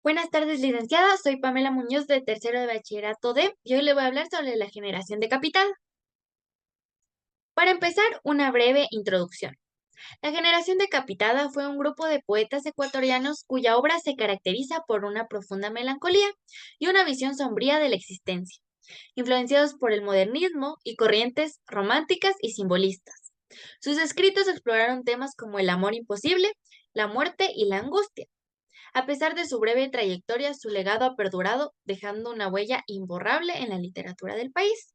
Buenas tardes, licenciada. Soy Pamela Muñoz de tercero de bachillerato D y hoy le voy a hablar sobre la generación de capital. Para empezar, una breve introducción. La generación decapitada fue un grupo de poetas ecuatorianos cuya obra se caracteriza por una profunda melancolía y una visión sombría de la existencia, influenciados por el modernismo y corrientes románticas y simbolistas. Sus escritos exploraron temas como el amor imposible, la muerte y la angustia. A pesar de su breve trayectoria, su legado ha perdurado, dejando una huella imborrable en la literatura del país.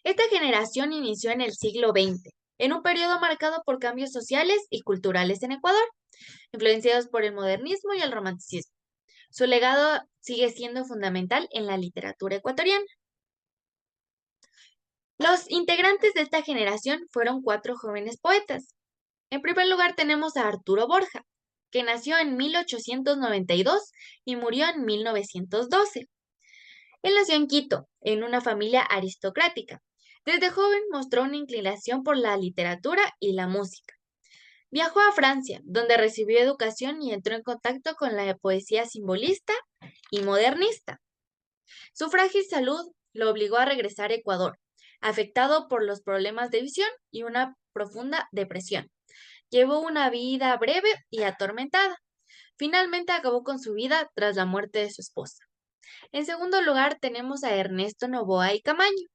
Esta generación inició en el siglo XX, en un periodo marcado por cambios sociales y culturales en Ecuador, influenciados por el modernismo y el romanticismo. Su legado sigue siendo fundamental en la literatura ecuatoriana. Los integrantes de esta generación fueron cuatro jóvenes poetas. En primer lugar tenemos a Arturo Borja, que nació en 1892 y murió en 1912. Él nació en Quito, en una familia aristocrática. Desde joven mostró una inclinación por la literatura y la música. Viajó a Francia, donde recibió educación y entró en contacto con la poesía simbolista y modernista. Su frágil salud lo obligó a regresar a Ecuador, afectado por los problemas de visión y una profunda depresión. Llevó una vida breve y atormentada. Finalmente acabó con su vida tras la muerte de su esposa. En segundo lugar, tenemos a Ernesto Noboa y Camaño,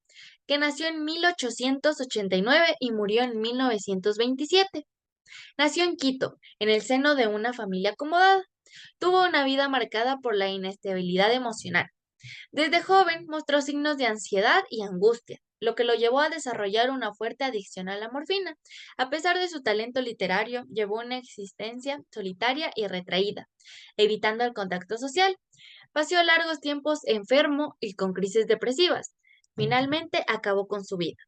que nació en 1889 y murió en 1927. Nació en Quito, en el seno de una familia acomodada. Tuvo una vida marcada por la inestabilidad emocional. Desde joven mostró signos de ansiedad y angustia, lo que lo llevó a desarrollar una fuerte adicción a la morfina. A pesar de su talento literario, llevó una existencia solitaria y retraída, evitando el contacto social. Pasó largos tiempos enfermo y con crisis depresivas. Finalmente acabó con su vida.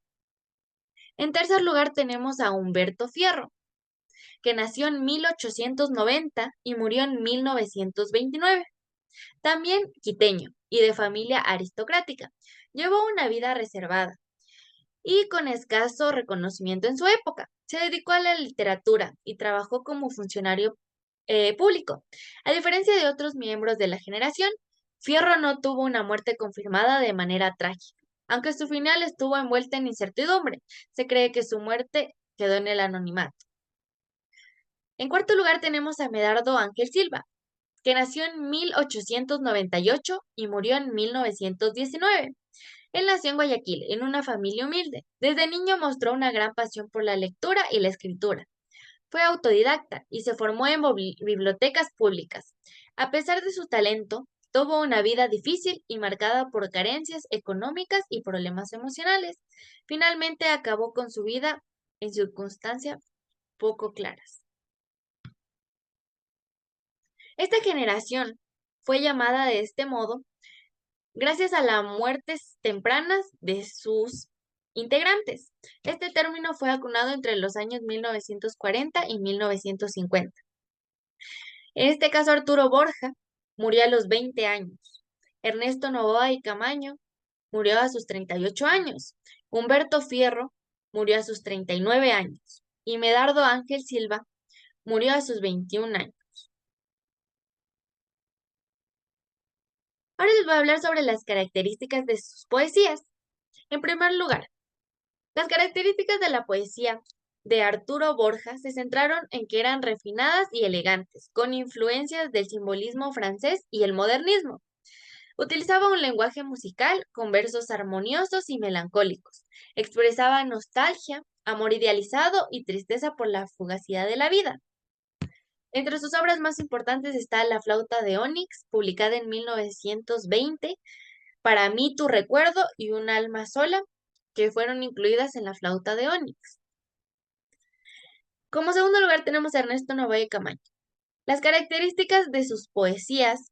En tercer lugar tenemos a Humberto Fierro, que nació en 1890 y murió en 1929. También quiteño y de familia aristocrática. Llevó una vida reservada y con escaso reconocimiento en su época. Se dedicó a la literatura y trabajó como funcionario público. A diferencia de otros miembros de la generación, Fierro no tuvo una muerte confirmada de manera trágica. Aunque su final estuvo envuelta en incertidumbre, se cree que su muerte quedó en el anonimato. En cuarto lugar tenemos a Medardo Ángel Silva, que nació en 1898 y murió en 1919. Él nació en Guayaquil, en una familia humilde. Desde niño mostró una gran pasión por la lectura y la escritura. Fue autodidacta y se formó en bibliotecas públicas. A pesar de su talento, tuvo una vida difícil y marcada por carencias económicas y problemas emocionales. Finalmente acabó con su vida en circunstancias poco claras. Esta generación fue llamada de este modo gracias a las muertes tempranas de sus integrantes. Este término fue acuñado entre los años 1940 y 1950. En este caso, Arturo Borja murió a los 20 años. Ernesto Noboa y Camaño murió a sus 38 años. Humberto Fierro murió a sus 39 años. Y Medardo Ángel Silva murió a sus 21 años. Ahora les voy a hablar sobre las características de sus poesías. En primer lugar, las características de la poesía de Arturo Borja se centraron en que eran refinadas y elegantes, con influencias del simbolismo francés y el modernismo. Utilizaba un lenguaje musical con versos armoniosos y melancólicos. Expresaba nostalgia, amor idealizado y tristeza por la fugacidad de la vida. Entre sus obras más importantes está La flauta de Onix, publicada en 1920, Para mí tu recuerdo y Un alma sola, que fueron incluidas en La flauta de Onix. Como segundo lugar tenemos a Ernesto Noboa Camaño. Las características de sus poesías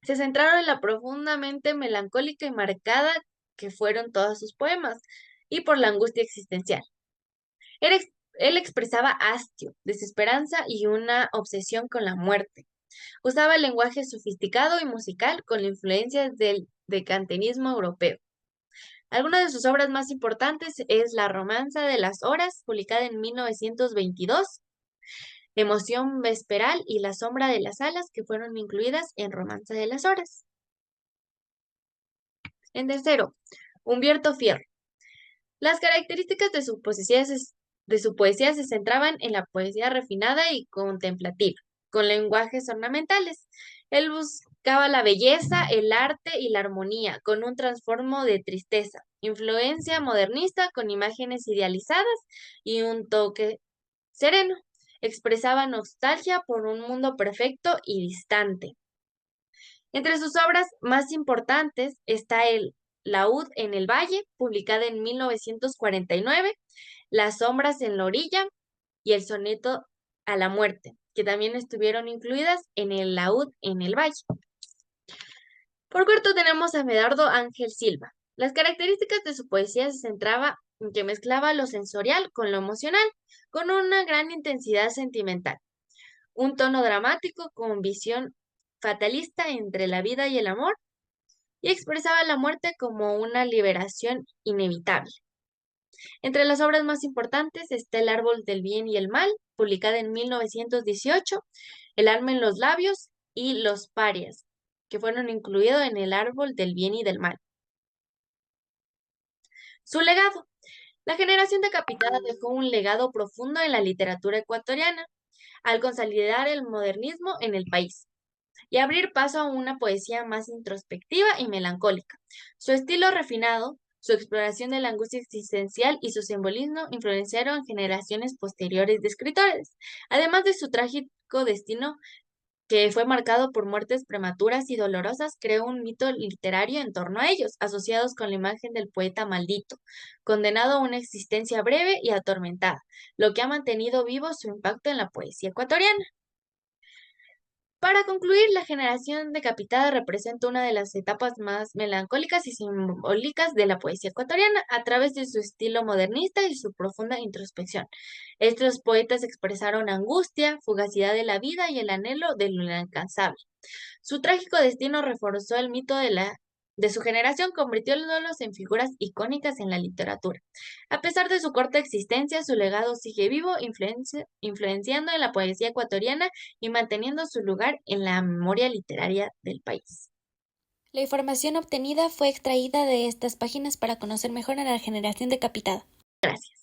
se centraron en la profundamente melancólica y marcada que fueron todos sus poemas, y por la angustia existencial. Él, él expresaba hastio, desesperanza y una obsesión con la muerte. Usaba el lenguaje sofisticado y musical con la influencia del decantenismo europeo. Alguna de sus obras más importantes es La romanza de las horas, publicada en 1922, Emoción vesperal y La sombra de las alas, que fueron incluidas en Romanza de las horas. En tercero, Humberto Fierro. Las características de su poesía se centraban en la poesía refinada y contemplativa, con lenguajes ornamentales. Él buscaba la belleza, el arte y la armonía, con un transformo de tristeza, influencia modernista con imágenes idealizadas y un toque sereno. Expresaba nostalgia por un mundo perfecto y distante. Entre sus obras más importantes está el Laúd en el Valle, publicada en 1949, Las sombras en la orilla y el soneto a la muerte, que también estuvieron incluidas en el Laúd en el Valle. Por cuarto tenemos a Medardo Ángel Silva. Las características de su poesía se centraba en que mezclaba lo sensorial con lo emocional, con una gran intensidad sentimental, un tono dramático con visión fatalista entre la vida y el amor, y expresaba la muerte como una liberación inevitable. Entre las obras más importantes está El árbol del bien y el mal, publicada en 1918, El alma en los labios y Los parias, que fueron incluidos en El árbol del bien y del mal. Su legado. La generación decapitada dejó un legado profundo en la literatura ecuatoriana, al consolidar el modernismo en el país y abrir paso a una poesía más introspectiva y melancólica. Su estilo refinado, su exploración de la angustia existencial y su simbolismo influenciaron generaciones posteriores de escritores, además de su trágico destino que fue marcado por muertes prematuras y dolorosas, creó un mito literario en torno a ellos, asociados con la imagen del poeta maldito, condenado a una existencia breve y atormentada, lo que ha mantenido vivo su impacto en la poesía ecuatoriana. Para concluir, la generación decapitada representa una de las etapas más melancólicas y simbólicas de la poesía ecuatoriana a través de su estilo modernista y su profunda introspección. Estos poetas expresaron angustia, fugacidad de la vida y el anhelo de lo inalcanzable. Su trágico destino reforzó el mito de su generación, convirtiéndolos en figuras icónicas en la literatura. A pesar de su corta existencia, su legado sigue vivo, influenciando en la poesía ecuatoriana y manteniendo su lugar en la memoria literaria del país. La información obtenida fue extraída de estas páginas para conocer mejor a la generación decapitada. Gracias.